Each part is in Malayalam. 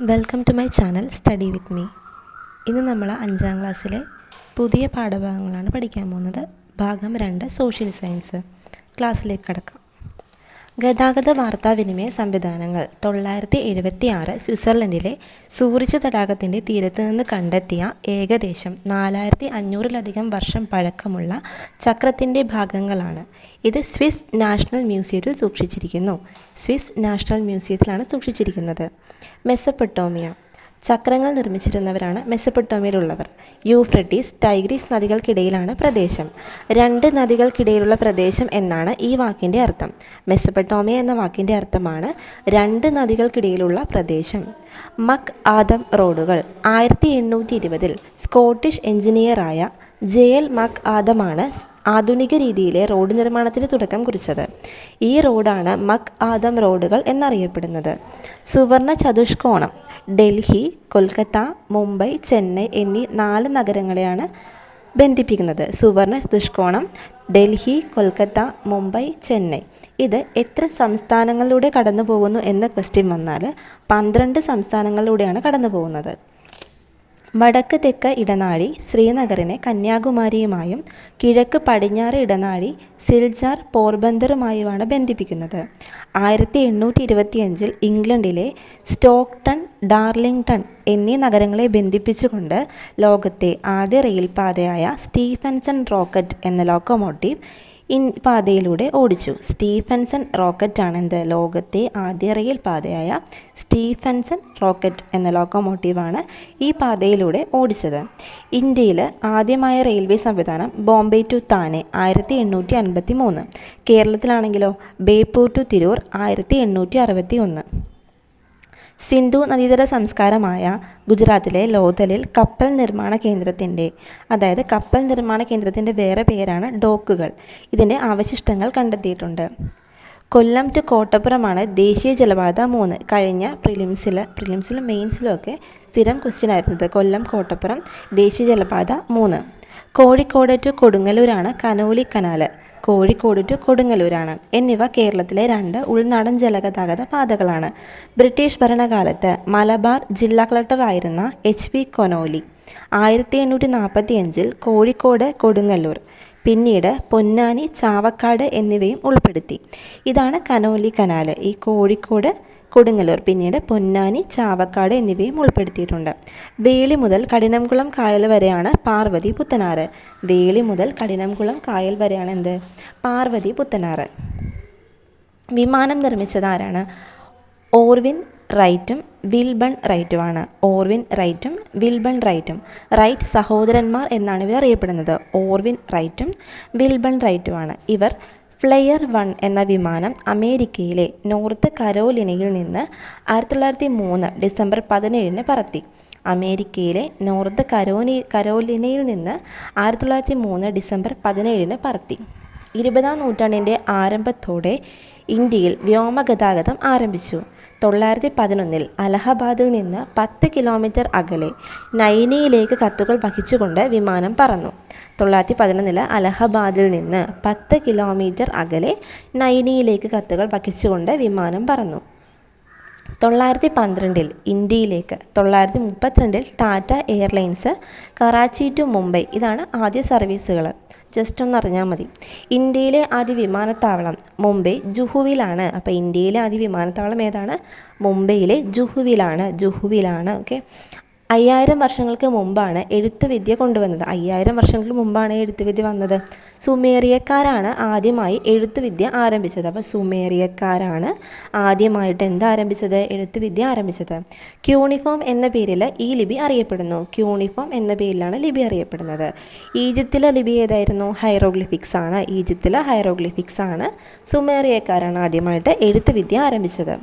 Welcome to my channel study with me. ഇന്ന് നമ്മൾ 5ാം ക്ലാസ്സിലെ പുതിയ പാഠഭാഗങ്ങളാണ് പഠിക്കാൻ പോകുന്നത്. ഭാഗം 2 സോഷ്യൽ സയൻസ്. ക്ലാസ്സിലേക്ക് കടക്കാം. ഗതാഗത വാർത്താവിനിമയ സംവിധാനങ്ങൾ 976 സ്വിറ്റ്സർലൻഡിലെ സൂറിച്ച് തടാകത്തിൻ്റെ തീരത്ത് നിന്ന് കണ്ടെത്തിയ ഏകദേശം 4500-ലധികം വർഷം പഴക്കമുള്ള ചക്രത്തിൻ്റെ ഭാഗങ്ങളാണ്. ഇത് സ്വിസ് നാഷണൽ മ്യൂസിയത്തിൽ സൂക്ഷിച്ചിരിക്കുന്നു. സ്വിസ് നാഷണൽ മ്യൂസിയത്തിലാണ് സൂക്ഷിച്ചിരിക്കുന്നത്. മെസപ്പൊട്ടോമിയ. ചക്രങ്ങൾ നിർമ്മിച്ചിരുന്നവരാണ് മെസപ്പൊട്ടോമിയയിലുള്ളവർ. യൂഫ്രട്ടീസ്, ടൈഗ്രീസ് നദികൾക്കിടയിലാണ് പ്രദേശം. 2 നദികൾക്കിടയിലുള്ള പ്രദേശം എന്നാണ് ഈ വാക്കിൻ്റെ അർത്ഥം. മെസപ്പൊട്ടോമിയ എന്ന വാക്കിൻ്റെ അർത്ഥമാണ് 2 നദികൾക്കിടയിലുള്ള പ്രദേശം. മക് ആദം റോഡുകൾ. 1820-ൽ സ്കോട്ടിഷ് എഞ്ചിനീയറായ ജെ.എൽ. മക് ആദമാണ് ആധുനിക രീതിയിലെ റോഡ് നിർമ്മാണത്തിന് തുടക്കം കുറിച്ചത്. ഈ റോഡാണ് മക് ആദം റോഡുകൾ എന്നറിയപ്പെടുന്നത്. സുവർണ ചതുഷ്കോണം. ഡൽഹി, കൊൽക്കത്ത, മുംബൈ, ചെന്നൈ എന്നീ 4 നഗരങ്ങളെയാണ് ബന്ധിപ്പിക്കുന്നത്. സുവർണ ചതുഷ്കോണം ഡൽഹി, കൊൽക്കത്ത, മുംബൈ, ചെന്നൈ. ഇത് എത്ര സംസ്ഥാനങ്ങളിലൂടെ കടന്നു പോകുന്നു എന്ന ക്വസ്റ്റ്യൻ വന്നാൽ 12 സംസ്ഥാനങ്ങളിലൂടെയാണ് കടന്നു പോകുന്നത്. വടക്ക് തെക്ക് ഇടനാഴി ശ്രീനഗറിനെ കന്യാകുമാരിയുമായും കിഴക്ക് പടിഞ്ഞാറ് ഇടനാഴി സിൽചാർ പോർബന്ദറുമായുമാണ് ബന്ധിപ്പിക്കുന്നത്. 1825-ൽ ഇംഗ്ലണ്ടിലെ സ്റ്റോക്ടൺ, ഡാർലിംഗ്ടൺ എന്നീ നഗരങ്ങളെ ബന്ധിപ്പിച്ചുകൊണ്ട് ലോകത്തെ ആദ്യ റെയിൽപാതയായ സ്റ്റീഫൻസൺ റോക്കറ്റ് എന്ന ലോക്കോമോട്ടീവ് പാതയിലൂടെ ഓടിച്ചു. സ്റ്റീഫൻസൺ റോക്കറ്റാണ് ലോകത്തെ ആദ്യ റെയിൽ പാതയായ സ്റ്റീഫൻസൺ റോക്കറ്റ് എന്ന ലോക്കോമോട്ടീവാണ് ഈ പാതയിലൂടെ ഓടിച്ചത്. ഇന്ത്യയിൽ ആദ്യമായ റെയിൽവേ സംവിധാനം ബോംബെ ടു താനെ 1853. കേരളത്തിലാണെങ്കിലോ ബേപ്പൂർ ടു തിരൂർ 1861. സിന്ധു നദീതട സംസ്കാരമായ ഗുജറാത്തിലെ ലോഥലിൽ കപ്പൽ നിർമ്മാണ കേന്ദ്രത്തിൻ്റെ വേറെ പേരാണ് ഡോക്കുകൾ. ഇതിൻ്റെ അവശിഷ്ടങ്ങൾ കണ്ടെത്തിയിട്ടുണ്ട്. കൊല്ലം ടു കോട്ടപ്പുറമാണ് ദേശീയ ജലപാത 3. കഴിഞ്ഞ പ്രിലിംസിലും മെയിൻസിലും ഒക്കെ സ്ഥിരം ക്വസ്റ്റ്യൻ ആയിരുന്നത് കൊല്ലം കോട്ടപ്പുറം ദേശീയ ജലപാത 3. കോഴിക്കോട് ടു കൊടുങ്ങല്ലൂരാണ് കനോലി കനാൽ. കോഴിക്കോട് ടു കൊടുങ്ങല്ലൂരാണ്. എന്നിവ കേരളത്തിലെ 2 ഉൾനാടൻ ജലഗതാഗത പാതകളാണ്. ബ്രിട്ടീഷ് ഭരണകാലത്ത് മലബാർ ജില്ലാ കളക്ടറായിരുന്ന H.P. കൊനോലി 1845-ൽ കോഴിക്കോട്, കൊടുങ്ങല്ലൂർ, പിന്നീട് പൊന്നാനി, ചാവക്കാട് എന്നിവയും ഉൾപ്പെടുത്തി. ഇതാണ് കനോലി കനാൽ. ഈ കോഴിക്കോട്, കൊടുങ്ങല്ലൂർ, പിന്നീട് പൊന്നാനി, ചാവക്കാട് എന്നിവയും ഉൾപ്പെടുത്തിയിട്ടുണ്ട്. വേളി മുതൽ കഠിനംകുളം കായൽ വരെയാണ് പാർവതി പുത്തനാറ്. വേളി മുതൽ കഠിനംകുളം കായൽ വരെയാണ് പാർവതി പുത്തനാറ്. വിമാനം നിർമ്മിച്ചത് ആരാണ്? ഓർവിൻ റൈറ്റും വിൽബൺ റൈറ്റുമാണ്. ഓർവിൻ റൈറ്റും വിൽബൺ റൈറ്റും. റൈറ്റ് സഹോദരന്മാർ എന്നാണ് ഇവർ അറിയപ്പെടുന്നത്. ഓർവിൻ റൈറ്റും വിൽബൺ റൈറ്റുമാണ്. ഇവർ ഫ്ലെയർ 1 എന്ന വിമാനം അമേരിക്കയിലെ നോർത്ത് കരോലിനയിൽ നിന്ന് 1903 ഡിസംബർ 17-ന് പറത്തി. അമേരിക്കയിലെ നോർത്ത് കരോലിനയിൽ നിന്ന് 1903 ഡിസംബർ 17-ന് പറത്തി. 20-ാം നൂറ്റാണ്ടിൻ്റെ ആരംഭത്തോടെ ഇന്ത്യയിൽ വ്യോമഗതാഗതം ആരംഭിച്ചു. 1911-ൽ അലഹബാദിൽ നിന്ന് 10 കിലോമീറ്റർ അകലെ നൈനിയിലേക്ക് കത്തുകൾ വഹിച്ചുകൊണ്ട് വിമാനം പറന്നു. 1911-ൽ അലഹബാദിൽ നിന്ന് 10 കിലോമീറ്റർ അകലെ നൈനിയിലേക്ക് കത്തുകൾ വഹിച്ചുകൊണ്ട് വിമാനം പറന്നു. 1912-ൽ ഇന്ത്യയിലേക്ക്. 1932-ൽ ടാറ്റ എയർലൈൻസ് കറാച്ചി ടു മുംബൈ. ഇതാണ് ആദ്യ സർവീസുകൾ. ജസ്റ്റ് ഒന്ന് അറിഞ്ഞാൽ മതി. ഇന്ത്യയിലെ ആദ്യ വിമാനത്താവളം മുംബൈ ജുഹുവിലാണ്. അപ്പോൾ ഇന്ത്യയിലെ ആദ്യ വിമാനത്താവളം ഏതാണ്? മുംബൈയിലെ ജുഹുവിലാണ്. ഓക്കെ. 5000 വർഷങ്ങൾക്ക് മുമ്പാണ് എഴുത്തുവിദ്യ കൊണ്ടുവന്നത്. 5000 വർഷങ്ങൾക്ക് മുമ്പാണ് എഴുത്തുവിദ്യ വന്നത്. സുമേറിയക്കാരാണ് ആദ്യമായി എഴുത്തുവിദ്യ ആരംഭിച്ചത്. അപ്പോൾ സുമേറിയക്കാരാണ് ആദ്യമായിട്ട് എഴുത്തുവിദ്യ ആരംഭിച്ചത്. ക്യൂണിഫോം എന്ന പേരിൽ ഈ ലിപി അറിയപ്പെടുന്നു. ക്യൂണിഫോം എന്ന പേരിലാണ് ലിപി അറിയപ്പെടുന്നത്. ഈജിപ്തിലെ ലിപി ഏതായിരുന്നു? ഹൈറോഗ്ലിഫിക്സ് ആണ്. സുമേറിയക്കാരാണ് ആദ്യമായിട്ട് എഴുത്തുവിദ്യ ആരംഭിച്ചത്.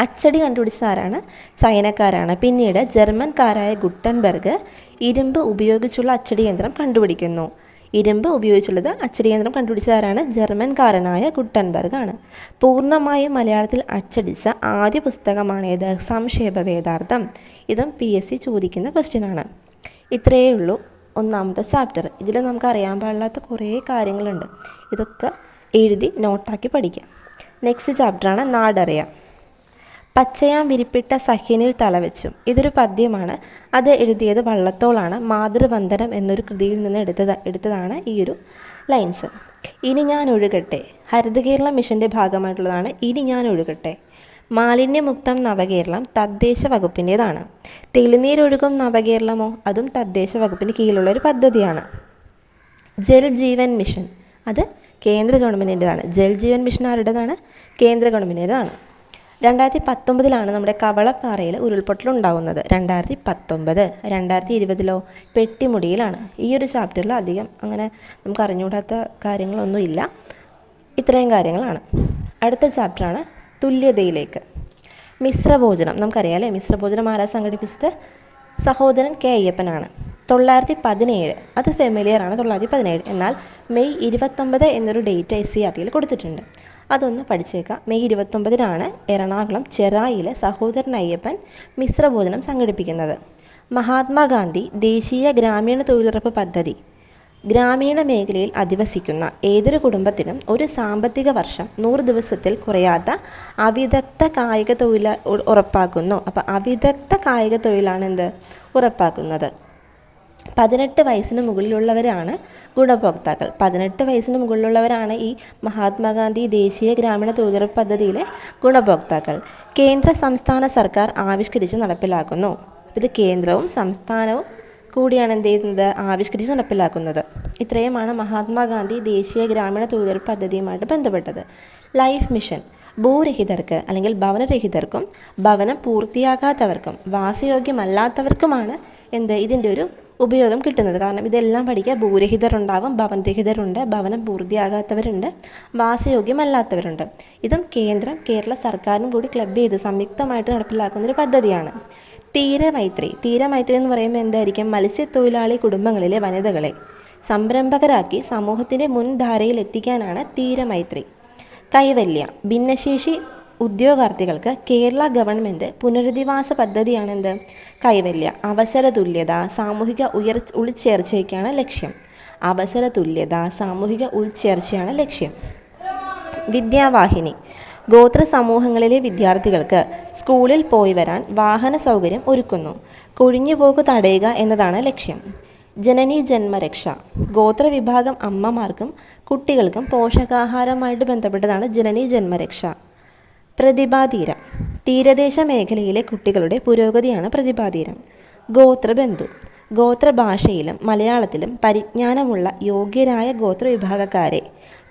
അച്ചടി കണ്ടുപിടിച്ചത് ആരാണ്? ചൈനക്കാരാണ്. പിന്നീട് ജർമ്മൻകാരായ ഗുട്ടൻബർഗ് ഇരുമ്പ് ഉപയോഗിച്ചുള്ള അച്ചടി യന്ത്രം കണ്ടുപിടിക്കുന്നു. അച്ചടി യന്ത്രം കണ്ടുപിടിച്ചതാരാണ്? ജർമ്മൻകാരനായ ഗുട്ടൻബർഗ് ആണ്. പൂർണ്ണമായും മലയാളത്തിൽ അച്ചടിച്ച ആദ്യ പുസ്തകമാണേത്? സംക്ഷേപ വേദാർത്ഥം. ഇതും PSC ചോദിക്കുന്ന ക്വസ്റ്റ്യനാണ്. ഇത്രയേ ഉള്ളൂ 1ാമത്തെ ചാപ്റ്റർ. ഇതിൽ നമുക്ക് അറിയാൻ പാടില്ലാത്ത കുറേ കാര്യങ്ങളുണ്ട്. ഇതൊക്കെ എഴുതി നോട്ടാക്കി പഠിക്കാം. നെക്സ്റ്റ് ചാപ്റ്ററാണ് നാടറിയാം. പച്ചയാം വിരിപ്പിട്ട സഹ്യനിൽ തലവെച്ചും. ഇതൊരു പദ്യമാണ്. അത് എഴുതിയത് വള്ളത്തോളാണ്. മാതൃവന്ദനം എന്നൊരു കൃതിയിൽ നിന്ന് എടുത്തതാണ് ഈ ഒരു ലൈൻസ്. ഇനി ഞാൻ ഒഴുകട്ടെ ഹരിതകേരളം മിഷൻ്റെ ഭാഗമായിട്ടുള്ളതാണ്. ഇനി ഞാൻ ഒഴുകട്ടെ. മാലിന്യമുക്തം നവകേരളം തദ്ദേശ വകുപ്പിൻ്റേതാണ്. തെളിനീരൊഴുകും നവകേരളമോ അതും തദ്ദേശ വകുപ്പിന് കീഴിലുള്ള ഒരു പദ്ധതിയാണ്. ജൽ ജീവൻ മിഷൻ അത് കേന്ദ്ര ഗവൺമെൻറ്റിൻ്റെതാണ്. ജൽ ജീവൻ മിഷൻ ആരുടേതാണ്? കേന്ദ്ര ഗവൺമെൻറ്റിൻ്റെതാണ്. 2019 നമ്മുടെ കവളപ്പാറയിൽ ഉരുൾപൊട്ടൽ ഉണ്ടാകുന്നത്. 2019. 2020 പെട്ടിമുടിയിലാണ്. ഈ ഒരു ചാപ്റ്ററിൽ അധികം അങ്ങനെ നമുക്ക് അറിഞ്ഞുകൂടാത്ത കാര്യങ്ങളൊന്നുമില്ല. ഇത്രയും കാര്യങ്ങളാണ്. അടുത്ത ചാപ്റ്ററാണ് തുല്യതയിലേക്ക്. മിശ്രഭോജനം നമുക്കറിയാം അല്ലേ? മിശ്രഭോജനം ആരാ സംഘടിപ്പിച്ചത്? സഹോദരൻ കെ അയ്യപ്പനാണ്. 917 അത് ഫെമിലിയറാണ്. 917. എന്നാൽ മെയ് 29 എന്നൊരു ഡേറ്റ് SCERTയിൽ കൊടുത്തിട്ടുണ്ട്. അതൊന്ന് പഠിച്ചേക്കാം. മെയ് 29 എറണാകുളം ചെറായിലെ സഹോദരൻ അയ്യപ്പൻ മിശ്രഭോജനം സംഘടിപ്പിക്കുന്നത്. മഹാത്മാഗാന്ധി ദേശീയ ഗ്രാമീണ തൊഴിലുറപ്പ് പദ്ധതി ഗ്രാമീണ മേഖലയിൽ അധിവസിക്കുന്ന ഏതൊരു കുടുംബത്തിനും ഒരു സാമ്പത്തിക വർഷം 100 ദിവസത്തിൽ കുറയാത്ത അവിദഗ്ധ കായിക തൊഴിൽ ഉറപ്പാക്കുന്നു. അപ്പോൾ അവിദഗ്ധ കായിക തൊഴിലാണ് എന്ത് ഉറപ്പാക്കുന്നത്. 18 വയസ്സിന് മുകളിലുള്ളവരാണ് ഗുണഭോക്താക്കൾ. 18 വയസ്സിന് മുകളിലുള്ളവരാണ് ഈ മഹാത്മാഗാന്ധി ദേശീയ ഗ്രാമീണ തൊഴിലുറപ്പ് പദ്ധതിയിലെ ഗുണഭോക്താക്കൾ. കേന്ദ്ര സംസ്ഥാന സർക്കാർ ആവിഷ്കരിച്ച് നടപ്പിലാക്കുന്നു. ഇത് കേന്ദ്രവും സംസ്ഥാനവും കൂടിയാണ് എന്ത് ചെയ്യുന്നത്? ആവിഷ്കരിച്ച് നടപ്പിലാക്കുന്നത്. ഇത്രയുമാണ് മഹാത്മാഗാന്ധി ദേശീയ ഗ്രാമീണ തൊഴിലുറപ്പ് പദ്ധതിയുമായിട്ട് ബന്ധപ്പെട്ടത്. ലൈഫ് മിഷൻ ഭൂരഹിതർക്ക് അല്ലെങ്കിൽ ഭവനരഹിതർക്കും ഭവനം പൂർത്തിയാകാത്തവർക്കും വാസയോഗ്യമല്ലാത്തവർക്കുമാണ് ഇതിൻ്റെ ഒരു ഉപയോഗം കിട്ടുന്നത്. കാരണം ഇതെല്ലാം പഠിക്കുക. ഭൂരഹിതരുണ്ടാവും, ഭവനരഹിതരുണ്ട്, ഭവനം പൂർത്തിയാകാത്തവരുണ്ട്, വാസയോഗ്യമല്ലാത്തവരുണ്ട്. ഇതും കേരള സർക്കാരും കൂടി ക്ലബ് ചെയ്ത് സംയുക്തമായിട്ട് നടപ്പിലാക്കുന്നൊരു പദ്ധതിയാണ്. തീരമൈത്രി എന്ന് പറയുമ്പോൾ എന്തായിരിക്കും? മത്സ്യത്തൊഴിലാളി കുടുംബങ്ങളിലെ വനിതകളെ സംരംഭകരാക്കി സമൂഹത്തിൻ്റെ മുൻധാരയിൽ എത്തിക്കാനാണ് തീരമൈത്രി. കൈവല്യ ഭിന്നശേഷി ഉദ്യോഗാർത്ഥികൾക്ക് കേരള ഗവൺമെൻറ് പുനരധിവാസ പദ്ധതിയാണെന്ത്? കൈവല്യ. അവസര തുല്യത സാമൂഹിക ഉൾച്ചേർച്ചയ്ക്കാണ് ലക്ഷ്യം. അവസര തുല്യത സാമൂഹിക ഉൾച്ചേർച്ചയാണ് ലക്ഷ്യം. വിദ്യാവാഹിനി ഗോത്ര സമൂഹങ്ങളിലെ വിദ്യാർത്ഥികൾക്ക് സ്കൂളിൽ പോയി വരാൻ വാഹന സൗകര്യം ഒരുക്കുന്നു. കൊഴിഞ്ഞുപോക്ക് തടയുക എന്നതാണ് ലക്ഷ്യം. ജനനി ജന്മരക്ഷ ഗോത്രവിഭാഗം അമ്മമാർക്കും കുട്ടികൾക്കും പോഷകാഹാരമായിട്ട് ബന്ധപ്പെട്ടതാണ് ജനനി ജന്മരക്ഷ. പ്രതിഭാതീരം തീരദേശ മേഖലയിലെ കുട്ടികളുടെ പുരോഗതിയാണ് പ്രതിഭാതീരം. ഗോത്രബന്ധു ഗോത്രഭാഷയിലും മലയാളത്തിലും പരിജ്ഞാനമുള്ള യോഗ്യരായ ഗോത്രവിഭാഗക്കാരെ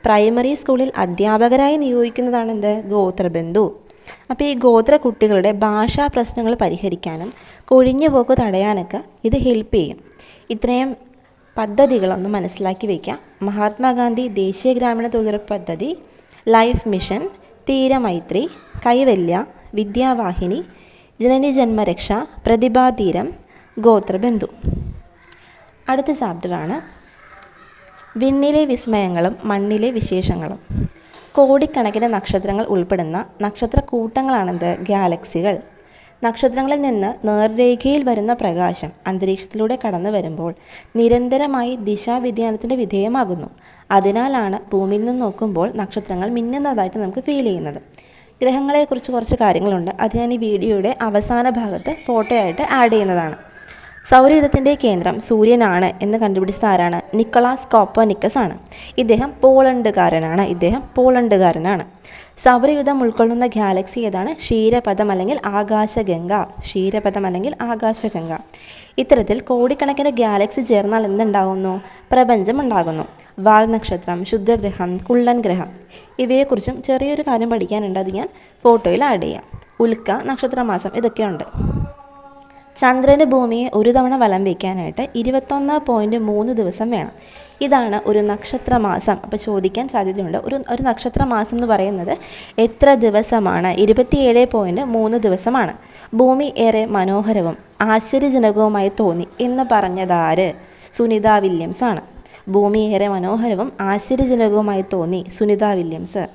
പ്രൈമറി സ്കൂളിൽ അധ്യാപകരായി നിയോഗിക്കുന്നതാണെന്ത്? ഗോത്രബന്ധു. അപ്പോൾ ഈ ഗോത്ര കുട്ടികളുടെ ഭാഷാ പ്രശ്നങ്ങൾ പരിഹരിക്കാനും കൊഴിഞ്ഞുപോക്ക് തടയാനൊക്കെ ഇത് ഹെൽപ്പ് ചെയ്യും. ഇത്രയും പദ്ധതികളൊന്ന് മനസ്സിലാക്കി വയ്ക്കാം. മഹാത്മാഗാന്ധി ദേശീയ ഗ്രാമീണ തൊഴിലുറപ്പ് പദ്ധതി, ലൈഫ് മിഷൻ, തീരമൈത്രി, കൈവല്യ, വിദ്യാവാഹിനി, ജനനി ജന്മരക്ഷ, പ്രതിഭാതീരം, ഗോത്രബന്ധു. അടുത്ത ചാപ്റ്ററാണ് വിണ്ണിലെ വിസ്മയങ്ങളും മണ്ണിലെ വിശേഷങ്ങളും. കോടിക്കണക്കിന് നക്ഷത്രങ്ങൾ ഉൾപ്പെടുന്ന നക്ഷത്രക്കൂട്ടങ്ങളാണെന്ത്? ഗാലക്സികൾ. നക്ഷത്രങ്ങളിൽ നിന്ന് നേർരേഖയിൽ വരുന്ന പ്രകാശം അന്തരീക്ഷത്തിലൂടെ കടന്നു വരുമ്പോൾ നിരന്തരമായി ദിശാവ്യതിയാനത്തിൻ്റെ വിധേയമാകുന്നു. അതിനാലാണ് ഭൂമിയിൽ നിന്ന് നോക്കുമ്പോൾ നക്ഷത്രങ്ങൾ മിന്നുന്നതായിട്ട് നമുക്ക് ഫീൽ ചെയ്യുന്നത്. ഗ്രഹങ്ങളെക്കുറിച്ച് കുറച്ച് കാര്യങ്ങളുണ്ട്. അത് ഞാൻ ഈ വീഡിയോയുടെ അവസാന ഭാഗത്ത് ഫോട്ടോ ആയിട്ട് ആഡ് ചെയ്യുന്നതാണ്. സൗരയൂഥത്തിൻ്റെ കേന്ദ്രം സൂര്യനാണ് എന്ന് കണ്ടുപിടിച്ചത് ആരാണ്? നിക്കോളാസ് കോപ്പർനിക്കസ് ആണ്. ഇദ്ദേഹം പോളണ്ടുകാരനാണ്. സൗരയൂഥം ഉൾക്കൊള്ളുന്ന ഗാലക്സി ഏതാണ്? ക്ഷീരപഥം അല്ലെങ്കിൽ ആകാശഗംഗ. ഇത്തരത്തിൽ കോടിക്കണക്കിന് ഗാലക്സി ചേർന്നാൽ എന്തുണ്ടാകുന്നു? പ്രപഞ്ചം ഉണ്ടാകുന്നു. വാൽ നക്ഷത്രം, ശുദ്രഗ്രഹം, കുള്ളൻ ഗ്രഹം ഇവയെക്കുറിച്ചും ചെറിയൊരു കാര്യം പഠിക്കാനുണ്ട്. അത് ഞാൻ ഫോട്ടോയിൽ ആഡ് ചെയ്യാം. ഉൽക്ക, നക്ഷത്രമാസം ഇതൊക്കെയുണ്ട്. ചന്ദ്രന് ഭൂമിയെ ഒരു തവണ വലം വയ്ക്കാനായിട്ട് 21.3 ദിവസം വേണം. ഇതാണ് ഒരു നക്ഷത്രമാസം. അപ്പോൾ ചോദിക്കാൻ സാധ്യതയുണ്ട്, ഒരു നക്ഷത്രമാസം എന്ന് പറയുന്നത് എത്ര ദിവസമാണ്? 27.3 ദിവസമാണ്. ഭൂമി ഏറെ മനോഹരവും ആശ്ചര്യജനകവുമായി തോന്നി എന്ന് പറഞ്ഞതാര്? സുനിത വില്യംസ് ആണ്. ഭൂമി ഏറെ മനോഹരവും ആശ്ചര്യജനകവുമായി തോന്നി, സുനിത വില്യംസ്.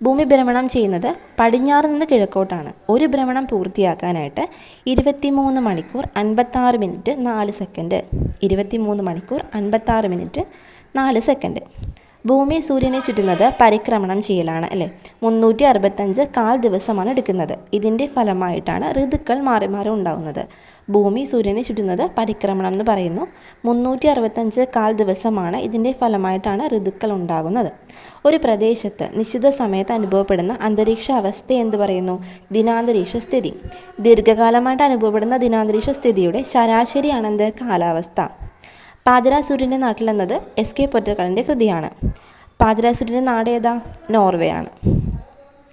ഭൂമി ഭ്രമണം ചെയ്യുന്നത് പടിഞ്ഞാറ് നിന്ന് കിഴക്കോട്ടാണ്. ഒരു ഭ്രമണം പൂർത്തിയാക്കാനായിട്ട് 23 മണിക്കൂർ 56 മിനിറ്റ് 4 സെക്കൻഡ്. 23 മണിക്കൂർ 56 മിനിറ്റ് 4 സെക്കൻഡ്. ഭൂമി സൂര്യനെ ചുറ്റുന്നത് പരിക്രമണം ചെയ്യലാണ് അല്ലേ. 365 കാൽ ദിവസമാണ് എടുക്കുന്നത്. ഇതിൻ്റെ ഫലമായിട്ടാണ് ഋതുക്കൾ മാറി മാറി ഉണ്ടാകുന്നത്. ഭൂമി സൂര്യനെ ചുറ്റുന്നത് പരിക്രമണം എന്ന് പറയുന്നു. 365 കാൽ ദിവസമാണ് ഇതിൻ്റെ ഫലമായിട്ടാണ് ഋതുക്കൾ ഉണ്ടാകുന്നത്. ഒരു പ്രദേശത്ത് നിശ്ചിത സമയത്ത് അനുഭവപ്പെടുന്ന അന്തരീക്ഷ അവസ്ഥയെ എന്ത് പറയുന്നു? ദിനാന്തരീക്ഷ സ്ഥിതി. ദീർഘകാലമായിട്ട് അനുഭവപ്പെടുന്ന ദിനാന്തരീക്ഷ സ്ഥിതിയുടെ ശരാശരിയാണ് എന്ത്? കാലാവസ്ഥ. പാതിരാസൂര്യൻ്റെ നാട്ടിൽ എന്നത് എസ്.കെ. പൊറ്റക്കാടിൻ്റെ കൃതിയാണ്. പാതിരാസൂര്യൻ്റെ നാട് ഏതാ? നോർവേ ആണ്.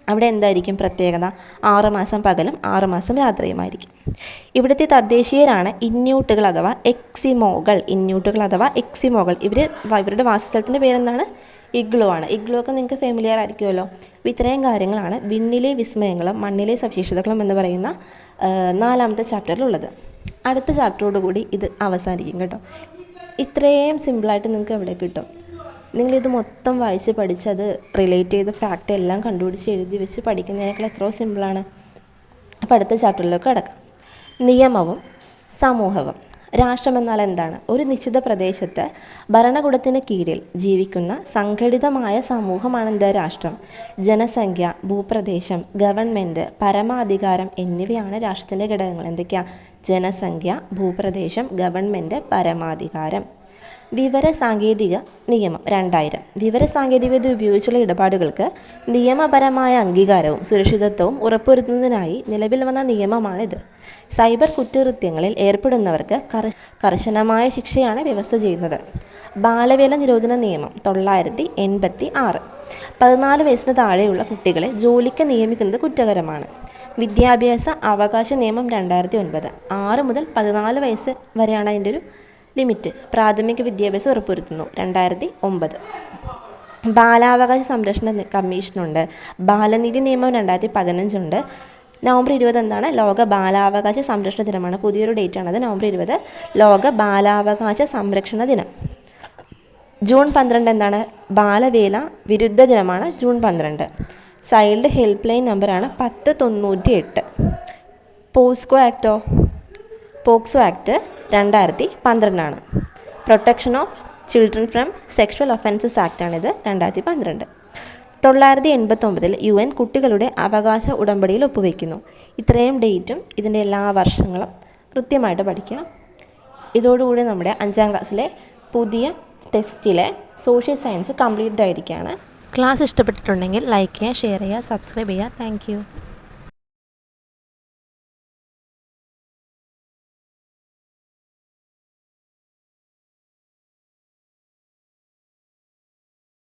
അവിടെ എന്തായിരിക്കും പ്രത്യേകത? 6 മാസം പകലും 6 മാസം രാത്രിയുമായിരിക്കും. ഇവിടുത്തെ തദ്ദേശീയരാണ് ഇന്യൂട്ടുകൾ അഥവാ എക്സിമോകൾ. ഇവരുടെ വാസസ്ഥലത്തിൻ്റെ പേരെന്താണ്? ഇഗ്ലു ആണ്. ഇഗ്ലു ഒക്കെ നിങ്ങൾക്ക് ഫെമിലിയർ ആയിരിക്കുമല്ലോ. അപ്പോൾ ഇത്രയും കാര്യങ്ങളാണ് വിണ്ണിലെ വിസ്മയങ്ങളും മണ്ണിലെ സവിശേഷതകളും എന്ന് പറയുന്ന 4ാമത്തെ ചാപ്റ്ററിലുള്ളത്. അടുത്ത ചാപ്റ്ററോടുകൂടി ഇത് അവസാനിക്കും കേട്ടോ. ഇത്രയും സിമ്പിളായിട്ട് നിങ്ങൾക്ക് എവിടെ കിട്ടും? നിങ്ങളിത് മൊത്തം വായിച്ച് പഠിച്ചത് റിലേറ്റ് ചെയ്ത ഫാക്റ്റ് എല്ലാം കണ്ടുപിടിച്ച് എഴുതി വെച്ച് പഠിക്കുന്നതിനേക്കാൾ എത്രയോ സിമ്പിളാണ്. അപ്പോൾ അടുത്ത ചാപ്റ്ററിലേക്ക് കിടക്കാം. നിയമവും സമൂഹവും. രാഷ്ട്രം എന്നാൽ എന്താണ്? ഒരു നിശ്ചിത പ്രദേശത്ത് ഭരണകൂടത്തിന് കീഴിൽ ജീവിക്കുന്ന സംഘടിതമായ സമൂഹമാണ് എന്ത്? രാഷ്ട്രം. ജനസംഖ്യ, ഭൂപ്രദേശം, ഗവൺമെൻറ്, പരമാധികാരം എന്നിവയാണ് രാഷ്ട്രത്തിൻ്റെ ഘടകങ്ങൾ. എന്തൊക്കെയാണ്? ജനസംഖ്യ, ഭൂപ്രദേശം, ഗവൺമെൻറ്, പരമാധികാരം. വിവരസാങ്കേതിക നിയമം 2000. വിവരസാങ്കേതികവിദ്യ ഉപയോഗിച്ചുള്ള ഇടപാടുകൾക്ക് നിയമപരമായ അംഗീകാരവും സുരക്ഷിതത്വവും ഉറപ്പുവരുത്തുന്നതിനായി നിലവിൽ വന്ന നിയമമാണിത്. സൈബർ കുറ്റകൃത്യങ്ങളിൽ ഏർപ്പെടുന്നവർക്ക് കർശനമായ ശിക്ഷയാണ് വ്യവസ്ഥ ചെയ്യുന്നത്. ബാലവേല നിരോധന നിയമം 986. 14 വയസ്സിന് താഴെയുള്ള കുട്ടികളെ ജോലിക്ക് നിയമിക്കുന്നത് കുറ്റകരമാണ്. വിദ്യാഭ്യാസ അവകാശ നിയമം 2009. 6 മുതൽ 14 വയസ്സ് വരെയാണ് അതിൻ്റെ ഒരു ലിമിറ്റ്. പ്രാഥമിക വിദ്യാഭ്യാസം ഉറപ്പുവരുത്തുന്നു. 2009. ബാലാവകാശ സംരക്ഷണ കമ്മീഷനുണ്ട്. ബാലനീതി നിയമം 2015 ഉണ്ട്. നവംബർ 20 എന്താണ്? ലോക ബാലാവകാശ സംരക്ഷണ ദിനമാണ്. പുതിയൊരു ഡേറ്റാണത്. നവംബർ 20 ലോക ബാലാവകാശ സംരക്ഷണ ദിനം. ജൂൺ 12 എന്താണ്? ബാലവേല വിരുദ്ധ ദിനമാണ് ജൂൺ 12. ചൈൽഡ് ഹെൽപ്പ് ലൈൻ നമ്പറാണ് 1098. പോക്സോ ആക്ട് 2012 ആണ്. Protection of children from sexual offences ആക്റ്റാണിത് 2012. 989 UN കുട്ടികളുടെ അവകാശ ഉടമ്പടിയിൽ ഒപ്പുവെക്കുന്നു. ഇത്രയും ഡേറ്റും ഇതിൻ്റെ എല്ലാ വർഷങ്ങളും കൃത്യമായിട്ട് പഠിക്കുക. ഇതോടുകൂടി നമ്മുടെ 5ാം ക്ലാസ്സിലെ പുതിയ ടെക്സ്റ്റിലെ സോഷ്യൽ സയൻസ് കംപ്ലീറ്റ് ആയിരിക്കുകയാണ്. ക്ലാസ് ഇഷ്ടപ്പെട്ടിട്ടുണ്ടെങ്കിൽ ലൈക്ക് ചെയ്യുക, ഷെയർ ചെയ്യുക, സബ്സ്ക്രൈബ് ചെയ്യുക. താങ്ക്